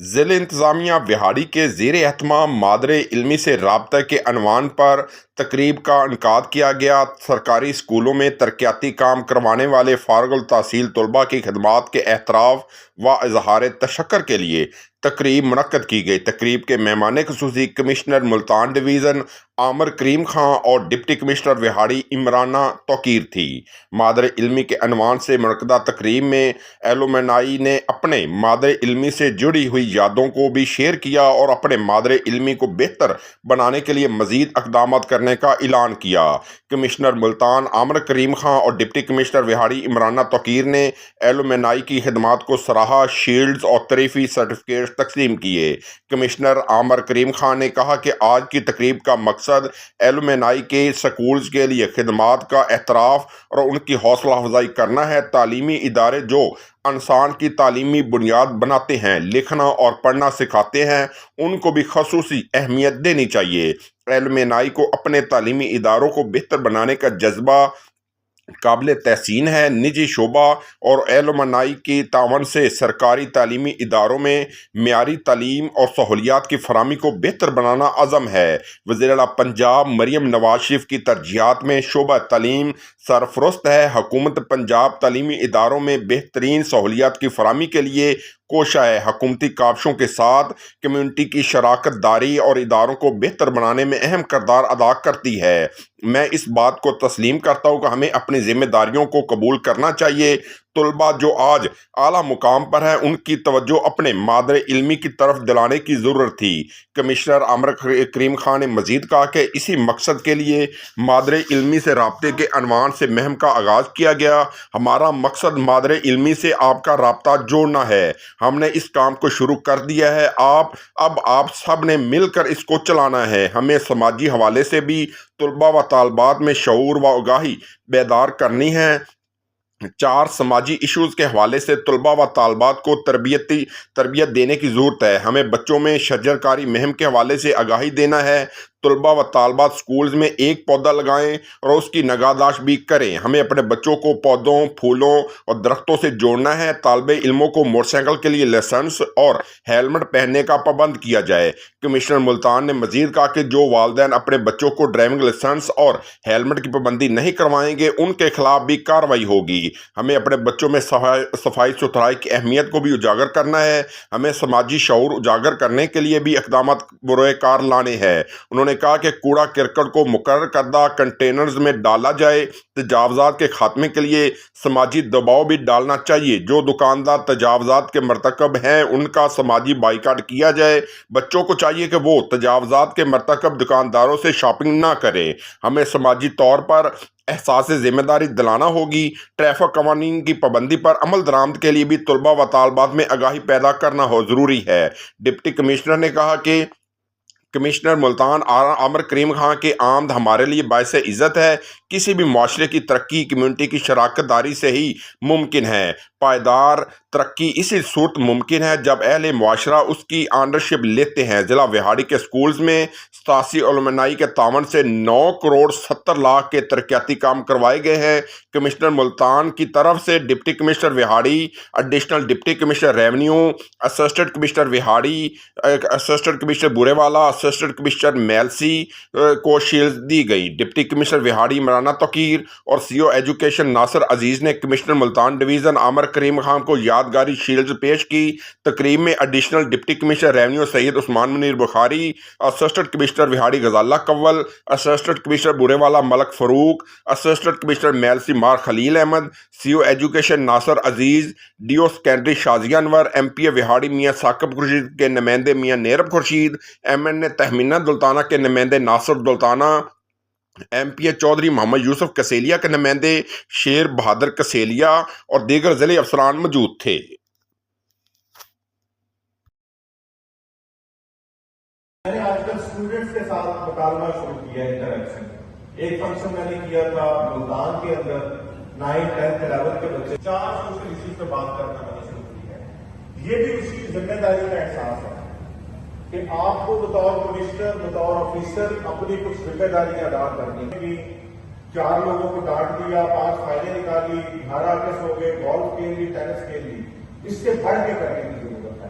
ضلع انتظامیہ وہاڑی کے زیر اہتمام مادر علمی سے رابطہ کے عنوان پر تقریب کا انعقاد کیا گیا۔ سرکاری اسکولوں میں ترقیاتی کام کروانے والے فارغ التحصیل طلباء کی خدمات کے اعتراف و اظہار تشکر کے لیے تقریب منعقد کی گئی۔ تقریب کے مہمان خصوصی کمشنر ملتان ڈویژن عامر کریم خان اور ڈپٹی کمشنر وہاڑی عمرانہ توقیر تھی۔ مادر علمی کے عنوان سے منعقدہ تقریب میں ایلومنائی نے اپنے مادر علمی سے جڑی ہوئی یادوں کو بھی شیئر کیا اور اپنے مادر علمی کو بہتر بنانے کے لیے مزید اقدامات کرنے کا اعلان کیا۔ کمشنر ملتان عامر کریم خان اور ڈپٹی کمشنر وہاڑی عمرانہ توقیر نے ایلومنائی کی خدمات کو سراہا، شیلڈز اور تعریفی سرٹیفکیٹ تقسیم کیے۔ کمشنر عامر کریم خان نے کہا کہ آج کی تقریب کا مقصد ایلومنائی کے اسکولز کے لیے خدمات کا اعتراف اور ان کی حوصلہ افزائی کرنا ہے۔ تعلیمی ادارے جو انسان کی تعلیمی بنیاد بناتے ہیں، لکھنا اور پڑھنا سکھاتے ہیں، ان کو بھی خصوصی اہمیت دینی چاہیے۔ ایلومنائی کو اپنے تعلیمی اداروں کو بہتر بنانے کا جذبہ قابل تحسین ہے۔ نجی شعبہ اور ایلومنائی کی تعاون سے سرکاری تعلیمی اداروں میں معیاری تعلیم اور سہولیات کی فراہمی کو بہتر بنانا عزم ہے۔ وزیر اعلیٰ پنجاب مریم نواز شریف کی ترجیحات میں شعبہ تعلیم سرفرست ہے۔ حکومت پنجاب تعلیمی اداروں میں بہترین سہولیات کی فراہمی کے لیے کوشاں ہے۔ حکومتی کاوشوں کے ساتھ کمیونٹی کی شراکت داری اور اداروں کو بہتر بنانے میں اہم کردار ادا کرتی ہے۔ میں اس بات کو تسلیم کرتا ہوں کہ ہمیں اپنی ذمہ داریوں کو قبول کرنا چاہیے۔ طلباء جو آج اعلیٰ مقام پر ہیں، ان کی توجہ اپنے مادر علمی کی طرف دلانے کی ضرورت تھی۔ کمشنر عامر کریم خان نے مزید کہا کہ اسی مقصد کے لیے مادر علمی سے رابطے کے عنوان سے مہم کا آغاز کیا گیا۔ ہمارا مقصد مادر علمی سے آپ کا رابطہ جوڑنا ہے۔ ہم نے اس کام کو شروع کر دیا ہے، اب آپ سب نے مل کر اس کو چلانا ہے۔ ہمیں سماجی حوالے سے بھی طلباء و طالبات میں شعور و آگاہی بیدار کرنی ہے۔ 4 سماجی ایشوز کے حوالے سے طلباء و طالبات کو تربیت دینے کی ضرورت ہے۔ ہمیں بچوں میں شجر کاری مہم کے حوالے سے آگاہی دینا ہے۔ طلباء و طالبات سکولز میں ایک پودا لگائیں اور اس کی نگہداشت بھی کریں۔ ہمیں اپنے بچوں کو پودوں، پھولوں اور درختوں سے جوڑنا ہے۔ طالب علموں کو موٹر سائیکل کے لیے لائسنس اور ہیلمٹ پہننے کا پابند کیا جائے۔ کمشنر ملتان نے مزید کہا کہ جو والدین اپنے بچوں کو ڈرائیونگ لائسنس اور ہیلمٹ کی پابندی نہیں کروائیں گے، ان کے خلاف بھی کارروائی ہوگی۔ ہمیں اپنے بچوں میں صفائی ستھرائی کی اہمیت کو بھی اجاگر کرنا ہے۔ ہمیں سماجی شعور اجاگر کرنے کے لیے بھی اقدامات بروئے کار لانے ہیں۔ انہوں نے کہا کہ کوڑا کرکٹ کو مقرر کردہ کنٹینرز میں ڈالا جائے۔ تجاوزات کے خاتمے کے لیے سماجی دباؤ بھی ڈالنا چاہیے۔ جو دکاندار تجاوزات کے مرتکب ہیں، ان کا سماجی بائیکاٹ کیا جائے۔ بچوں کو چاہیے کہ وہ تجاوزات کے مرتکب دکانداروں سے شاپنگ نہ کریں۔ ہمیں سماجی طور پر احساس ذمہ داری دلانا ہوگی۔ ٹریفک قوانین کی پابندی پر عمل درآمد کے لیے بھی طلباء و طالبات میں آگاہی پیدا کرنا ضروری ہے۔ ڈپٹی کمشنر نے کہا کہ کمشنر ملتان عامر کریم خان کی آمد ہمارے لیے باعث عزت ہے۔ کسی بھی معاشرے کی ترقی کمیونٹی کی شراکت داری سے ہی ممکن ہے۔ پائیدار ترقی اسی صورت ممکن ہے جب اہل معاشرہ اس کی آنرشپ لیتے ہیں۔ ضلع وہاڑی کے سکولز میں 87 ایلومنائی کے تعاون سے 9 کروڑ 70 لاکھ کے ترقیاتی کام کروائے گئے ہیں۔ کمشنر ملتان کی طرف سے deputy commissioner Vehari, additional deputy commissioner revenue, assistant commissioner Vehari, assistant commissioner Burewala, assistant commissioner Mailsi کو شیلڈ دی گئی۔ ڈپٹی کمشنر وہاڑی عمرانہ توقیر اور C O education Nasir Aziz نے کمشنر ملتان ڈویژن عامر کریم خان کو یادگاری شیلڈز پیش کی۔ تقریب میں additional deputy commissioner revenue Syed Usman Munir Bukhari, assistant commissioner Vehari Ghazala Kaul, assistant commissioner Burewala Malik Farooq, assistant commissioner Mailsi مار خلیل احمد، سی او ایجوکیشن ناصر عزیز، ڈی او سیکنڈری شازیہ انور، ایم پی اے وہاڑی میاں ثاقب خورشید کے نمائندے میاں نیرب خورشید، ایم این اے تہمینہ دلتانہ کے نمائندے ناصر دلتانہ، ایم پی اے چودھری محمد یوسف کسیلیا کے نمائندے شیر بہادر کسیلیا اور دیگر ضلعی افسران موجود تھے۔ میں نے آج کل اسٹوڈنٹس کے ساتھ مکالمہ شروع کیا ہے، انٹریکشن۔ ایک فنکشن میں نے کیا تھا ملتان کے اندر 9, 10, 11 کے بچے 4 سوشل ایشوز پہ بات کرنا میں نے شروع کی ہے۔ یہ بھی اسی ذمہ داری کا احساس ہے کہ آپ کو بطور کمشنر، بطور آفیسر اپنی کچھ ذمہ داریاں ادا کرنی ہے۔ 4 لوگوں کو ڈانٹ دیا، 5 فائدے نکالی، 18 اگست ہو گئے، گولف کھیل لی، ٹینس کھیل لی، اس سے بڑھ کے کرنے کی ضرورت ہے۔